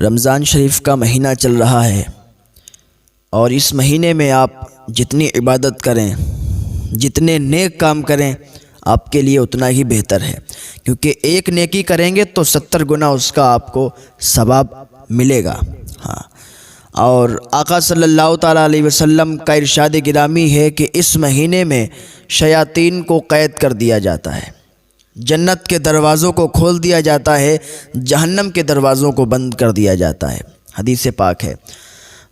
رمضان شریف کا مہینہ چل رہا ہے اور اس مہینے میں آپ جتنی عبادت کریں، جتنے نیک کام کریں، آپ کے لیے اتنا ہی بہتر ہے، کیونکہ ایک نیکی کریں گے تو 70 گنا اس کا آپ کو ثواب ملے گا۔ اور آقا صلی اللہ تعالیٰ علیہ وسلم کا ارشاد گرامی ہے کہ اس مہینے میں شیاطین کو قید کر دیا جاتا ہے، جنت کے دروازوں کو کھول دیا جاتا ہے، جہنم کے دروازوں کو بند کر دیا جاتا ہے، حدیث پاک ہے۔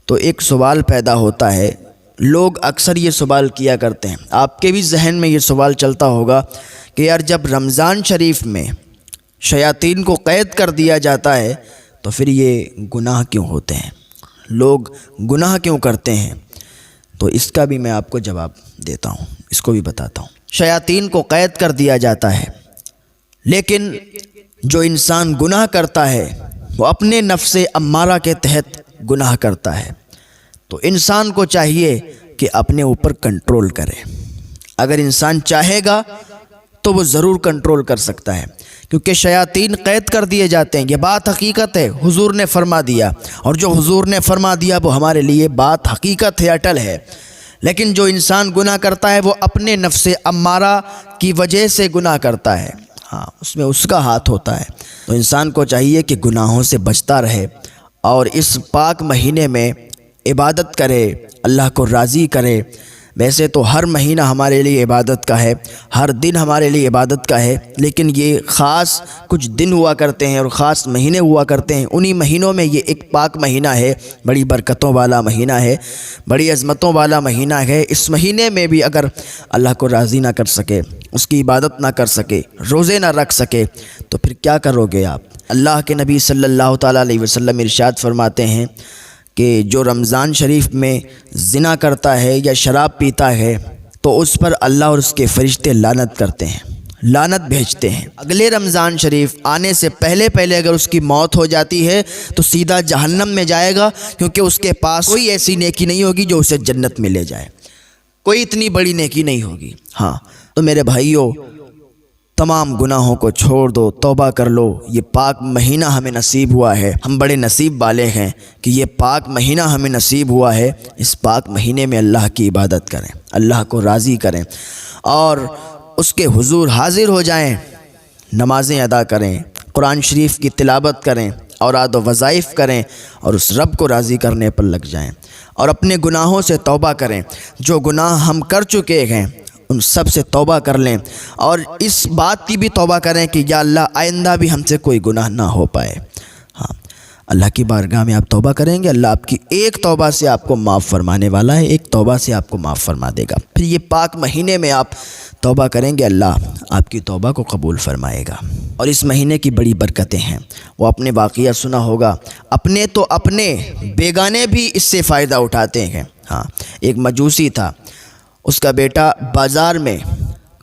تو ایک سوال پیدا ہوتا ہے، لوگ اکثر یہ سوال کیا کرتے ہیں، آپ کے بھی ذہن میں یہ سوال چلتا ہوگا کہ یار جب رمضان شریف میں شیاطین کو قید کر دیا جاتا ہے تو پھر یہ گناہ کیوں ہوتے ہیں، لوگ گناہ کیوں کرتے ہیں؟ تو اس کا بھی میں آپ کو جواب دیتا ہوں، اس کو بھی بتاتا ہوں۔ شیاطین کو قید کر دیا جاتا ہے، لیکن جو انسان گناہ کرتا ہے وہ اپنے نفس امارہ کے تحت گناہ کرتا ہے، تو انسان کو چاہیے کہ اپنے اوپر کنٹرول کرے۔ اگر انسان چاہے گا تو وہ ضرور کنٹرول کر سکتا ہے، کیونکہ شیاطین قید کر دیے جاتے ہیں، یہ بات حقیقت ہے، حضور نے فرما دیا، اور جو حضور نے فرما دیا وہ ہمارے لیے بات حقیقت ہے، اٹل ہے۔ لیکن جو انسان گناہ کرتا ہے وہ اپنے نفس امارہ کی وجہ سے گناہ کرتا ہے، اس میں اس کا ہاتھ ہوتا ہے۔ تو انسان کو چاہیے کہ گناہوں سے بچتا رہے اور اس پاک مہینے میں عبادت کرے، اللہ کو راضی کرے۔ ویسے تو ہر مہینہ ہمارے لیے عبادت کا ہے، ہر دن ہمارے لیے عبادت کا ہے، لیکن یہ خاص کچھ دن ہوا کرتے ہیں اور خاص مہینے ہوا کرتے ہیں، انہی مہینوں میں یہ ایک پاک مہینہ ہے، بڑی برکتوں والا مہینہ ہے، بڑی عظمتوں والا مہینہ ہے۔ اس مہینے میں بھی اگر اللہ کو راضی نہ کر سکے، اس کی عبادت نہ کر سکے، روزے نہ رکھ سکے، تو پھر کیا کرو گے آپ؟ اللہ کے نبی صلی اللہ تعالیٰ علیہ وسلم ارشاد فرماتے ہیں کہ جو رمضان شریف میں زنا کرتا ہے یا شراب پیتا ہے تو اس پر اللہ اور اس کے فرشتے لعنت کرتے ہیں، لعنت بھیجتے ہیں۔ اگلے رمضان شریف آنے سے پہلے اگر اس کی موت ہو جاتی ہے تو سیدھا جہنم میں جائے گا، کیونکہ اس کے پاس کوئی ایسی نیکی نہیں ہوگی جو اسے جنت میں لے جائے، کوئی اتنی بڑی نیکی نہیں ہوگی۔ تو میرے بھائیوں، تمام گناہوں کو چھوڑ دو، توبہ کر لو۔ یہ پاک مہینہ ہمیں نصیب ہوا ہے، ہم بڑے نصیب والے ہیں کہ یہ پاک مہینہ ہمیں نصیب ہوا ہے۔ اس پاک مہینے میں اللہ کی عبادت کریں، اللہ کو راضی کریں اور اس کے حضور حاضر ہو جائیں، نمازیں ادا کریں، قرآن شریف کی تلاوت کریں، اوراد و وظائف کریں اور اس رب کو راضی کرنے پر لگ جائیں اور اپنے گناہوں سے توبہ کریں۔ جو گناہ ہم کر چکے ہیں ان سب سے توبہ کر لیں، اور اس بات کی بھی توبہ کریں کہ یا اللہ آئندہ بھی ہم سے کوئی گناہ نہ ہو پائے۔ اللہ کی بارگاہ میں آپ توبہ کریں گے، اللہ آپ کی ایک توبہ سے آپ کو معاف فرمانے والا ہے، ایک توبہ سے آپ کو معاف فرما دے گا۔ پھر یہ پاک مہینے میں آپ توبہ کریں گے، اللہ آپ کی توبہ کو قبول فرمائے گا۔ اور اس مہینے کی بڑی برکتیں ہیں، وہ اپنے واقعہ سنا ہوگا، اپنے تو اپنے بیگانے بھی اس سے فائدہ اٹھاتے ہیں۔ ایک مجوسی تھا، اس کا بیٹا بازار میں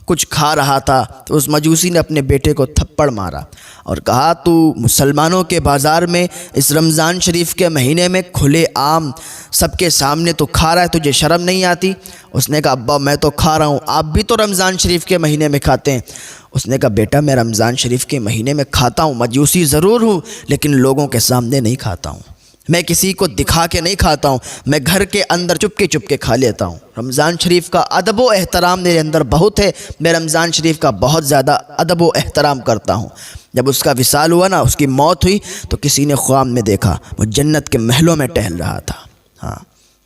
کچھ کھا رہا تھا تو اس مجوسی نے اپنے بیٹے کو تھپڑ مارا اور کہا تو مسلمانوں کے بازار میں اس رمضان شریف کے مہینے میں کھلے عام سب کے سامنے تو کھا رہا ہے، تجھے شرم نہیں آتی؟ اس نے کہا ابا میں تو کھا رہا ہوں، آپ بھی تو رمضان شریف کے مہینے میں کھاتے ہیں۔ اس نے کہا بیٹا میں رمضان شریف کے مہینے میں کھاتا ہوں، مجوسی ضرور ہوں لیکن لوگوں کے سامنے نہیں کھاتا ہوں، میں کسی کو دکھا کے نہیں کھاتا ہوں، میں گھر کے اندر چپ کے کھا لیتا ہوں۔ رمضان شریف کا ادب و احترام میرے اندر بہت ہے، میں رمضان شریف کا بہت زیادہ ادب و احترام کرتا ہوں۔ جب اس کا وصال ہوا نا، اس کی موت ہوئی، تو کسی نے خواب میں دیکھا وہ جنت کے محلوں میں ٹہل رہا تھا،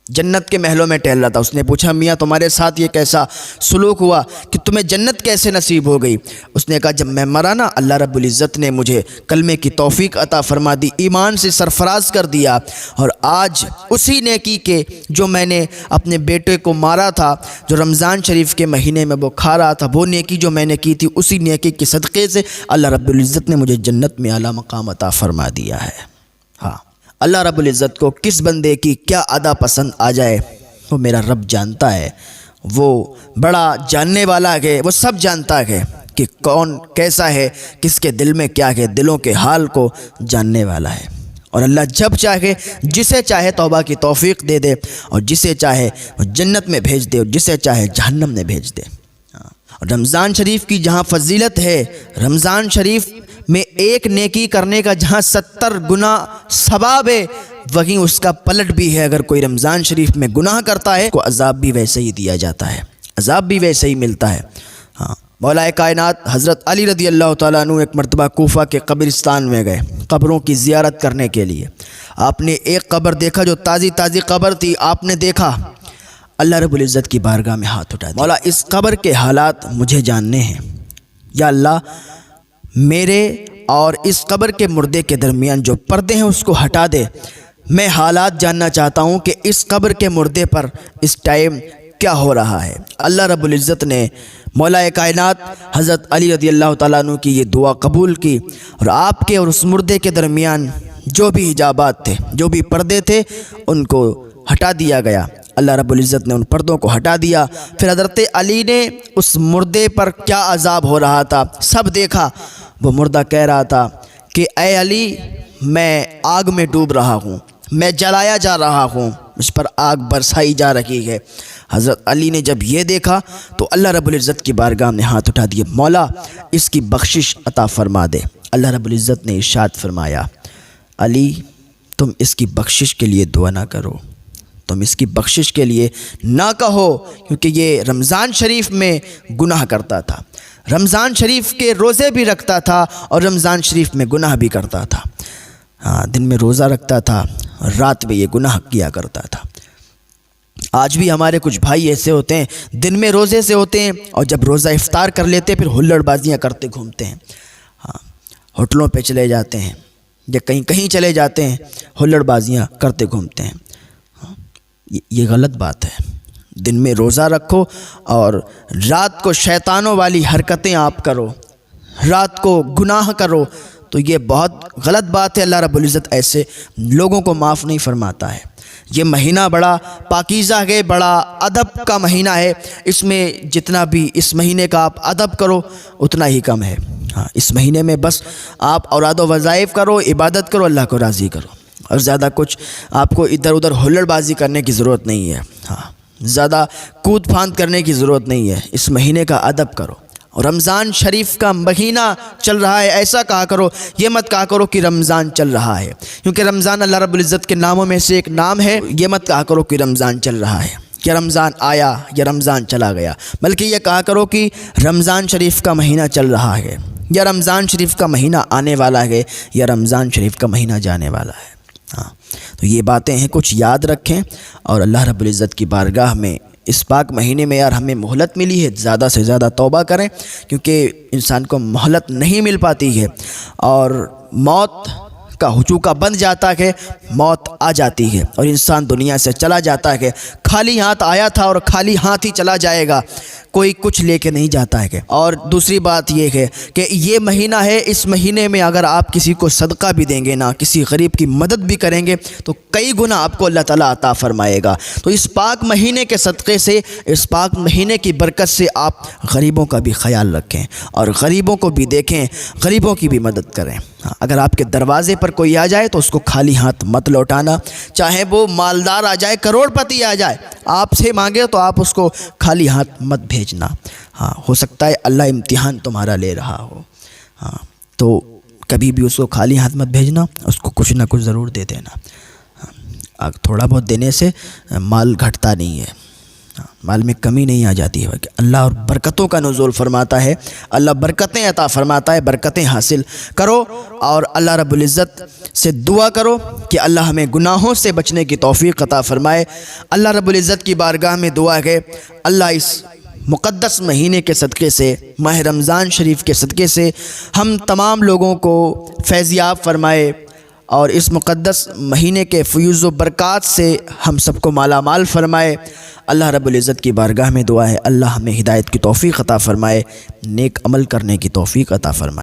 جنت کے محلوں میں ٹہل رہا تھا۔ اس نے پوچھا میاں تمہارے ساتھ یہ کیسا سلوک ہوا کہ تمہیں جنت کیسے نصیب ہو گئی؟ اس نے کہا جب میں مرا نا، اللہ رب العزت نے مجھے کلمے کی توفیق عطا فرما دی، ایمان سے سرفراز کر دیا، اور آج اسی نیکی کے جو میں نے اپنے بیٹے کو مارا تھا، جو رمضان شریف کے مہینے میں وہ کھا رہا تھا، وہ نیکی جو میں نے کی تھی، اسی نیکی کے صدقے سے اللہ رب العزت نے مجھے جنت میں اعلیٰ مقام عطا فرما دیا ہے۔ اللہ رب العزت کو کس بندے کی کیا ادا پسند آ جائے وہ میرا رب جانتا ہے، وہ بڑا جاننے والا ہے، وہ سب جانتا ہے کہ کون کیسا ہے، کس کے دل میں کیا ہے، دلوں کے حال کو جاننے والا ہے۔ اور اللہ جب چاہے جسے چاہے توبہ کی توفیق دے دے، اور جسے چاہے وہ جنت میں بھیج دے، اور جسے چاہے جہنم میں بھیج دے۔ رمضان شریف کی جہاں فضیلت ہے، رمضان شریف میں ایک نیکی کرنے کا جہاں 70 گنا ثواب ہے، وہیں اس کا پلٹ بھی ہے۔ اگر کوئی رمضان شریف میں گناہ کرتا ہے کو عذاب بھی ویسے ہی دیا جاتا ہے، عذاب بھی ویسے ہی ملتا ہے۔ ہاں، مولا کائنات حضرت علی رضی اللہ تعالیٰ عنہ ایک مرتبہ کوفہ کے قبرستان میں گئے قبروں کی زیارت کرنے کے لیے۔ آپ نے ایک قبر دیکھا جو تازی قبر تھی، آپ نے دیکھا، اللہ رب العزت کی بارگاہ میں ہاتھ اٹھا دیا، مولا اس قبر کے حالات مجھے جاننے ہیں، یا اللہ میرے اور اس قبر کے مردے کے درمیان جو پردے ہیں اس کو ہٹا دے، میں حالات جاننا چاہتا ہوں کہ اس قبر کے مردے پر اس ٹائم کیا ہو رہا ہے۔ اللہ رب العزت نے مولا کائنات حضرت علی رضی اللہ تعالیٰ عنہ کی یہ دعا قبول کی، اور آپ کے اور اس مردے کے درمیان جو بھی حجابات تھے، جو بھی پردے تھے، ان کو ہٹا دیا گیا۔ اللہ رب العزت نے ان پردوں کو ہٹا دیا۔ پھر حضرت علی نے اس مردے پر کیا عذاب ہو رہا تھا سب دیکھا۔ وہ مردہ کہہ رہا تھا کہ اے علی، میں آگ میں ڈوب رہا ہوں، میں جلایا جا رہا ہوں، مجھ پر آگ برسائی جا رہی ہے۔ حضرت علی نے جب یہ دیکھا تو اللہ رب العزت کی بارگاہ میں ہاتھ اٹھا دیے، مولا اس کی بخشش عطا فرما دے۔ اللہ رب العزت نے ارشاد فرمایا، علی تم اس کی بخشش کے لیے دعا نہ کرو، تم اس کی بخشش کے لیے نہ کہو، کیونکہ یہ رمضان شریف میں گناہ کرتا تھا، رمضان شریف کے روزے بھی رکھتا تھا اور رمضان شریف میں گناہ بھی کرتا تھا۔ ہاں، دن میں روزہ رکھتا تھا، رات میں یہ گناہ کیا کرتا تھا۔ آج بھی ہمارے کچھ بھائی ایسے ہوتے ہیں، دن میں روزے سے ہوتے ہیں اور جب روزہ افطار کر لیتے پھر ہلڑ بازیاں کرتے گھومتے ہیں۔ ہاں، ہوٹلوں پہ چلے جاتے ہیں یا کہیں چلے جاتے ہیں، ہلڑ بازیاں کرتے گھومتے ہیں۔ یہ غلط بات ہے۔ دن میں روزہ رکھو اور رات کو شیطانوں والی حرکتیں آپ کرو، رات کو گناہ کرو، تو یہ بہت غلط بات ہے۔ اللہ رب العزت ایسے لوگوں کو معاف نہیں فرماتا ہے۔ یہ مہینہ بڑا پاکیزہ ہے، بڑا ادب کا مہینہ ہے، اس میں جتنا بھی اس مہینے کا آپ ادب کرو اتنا ہی کم ہے۔ ہاں، اس مہینے میں بس آپ اوراد و وظائف کرو، عبادت کرو، اللہ کو راضی کرو، اور زیادہ کچھ آپ کو ادھر ادھر ہلڑ بازی کرنے کی ضرورت نہیں ہے۔ ہاں، زیادہ کود پھاند کرنے کی ضرورت نہیں ہے۔ اس مہینے کا ادب کرو۔ اور رمضان شریف کا مہینہ چل رہا ہے، ایسا کہا کرو، یہ مت کہا کرو کہ رمضان چل رہا ہے، کیونکہ رمضان اللہ رب العزت کے ناموں میں سے ایک نام ہے۔ یہ مت کہا کرو کہ رمضان چل رہا ہے، یا رمضان آیا یا رمضان چلا گیا، بلکہ یہ کہا کرو کہ رمضان شریف کا مہینہ چل رہا ہے، یا رمضان شریف کا مہینہ آنے والا ہے، یا رمضان شریف کا مہینہ جانے والا ہے۔ ہاں، تو یہ باتیں ہیں، کچھ یاد رکھیں، اور اللہ رب العزت کی بارگاہ میں اس پاک مہینے میں یار ہمیں مہلت ملی ہے، زیادہ سے زیادہ توبہ کریں، کیونکہ انسان کو مہلت نہیں مل پاتی ہے، اور موت کا ہچوکا بن جاتا ہے، موت آ جاتی ہے اور انسان دنیا سے چلا جاتا ہے۔ خالی ہاتھ آیا تھا اور خالی ہاتھ ہی چلا جائے گا، کوئی کچھ لے کے نہیں جاتا ہے۔ اور دوسری بات یہ ہے کہ یہ مہینہ ہے، اس مہینے میں اگر آپ کسی کو صدقہ بھی دیں گے نا، کسی غریب کی مدد بھی کریں گے، تو کئی گنا آپ کو اللہ تعالیٰ عطا فرمائے گا۔ تو اس پاک مہینے کے صدقے سے، اس پاک مہینے کی برکت سے آپ غریبوں کا بھی خیال رکھیں، اور غریبوں کو بھی دیکھیں، غریبوں کی بھی مدد کریں۔ اگر آپ کے دروازے پر کوئی آ جائے تو اس کو خالی ہاتھ مت لوٹانا، چاہے وہ مالدار آ جائے، کروڑ پتی آ جائے، آپ سے مانگے تو آپ اس کو خالی ہاتھ مت بھیجنا۔ ہاں، ہو سکتا ہے اللہ امتحان تمہارا لے رہا ہو، ہاں، تو کبھی بھی اس کو خالی ہاتھ مت بھیجنا، اس کو کچھ نہ کچھ ضرور دے دینا۔ تھوڑا بہت دینے سے مال گھٹتا نہیں ہے، مال میں کمی نہیں آ جاتی ہے، اللہ اور برکتوں کا نزول فرماتا ہے، اللہ برکتیں عطا فرماتا ہے، برکتیں حاصل کرو، اور اللہ رب العزت سے دعا کرو کہ اللہ ہمیں گناہوں سے بچنے کی توفیق عطا فرمائے۔ اللہ رب العزت کی بارگاہ میں دعا ہے، اللہ اس مقدس مہینے کے صدقے سے، ماہ رمضان شریف کے صدقے سے ہم تمام لوگوں کو فیضیاب فرمائے، اور اس مقدس مہینے کے فیوز و برکات سے ہم سب کو مالا مال فرمائے۔ اللہ رب العزت کی بارگاہ میں دعا ہے، اللہ ہمیں ہدایت کی توفیق عطا فرمائے، نیک عمل کرنے کی توفیق عطا فرمائے۔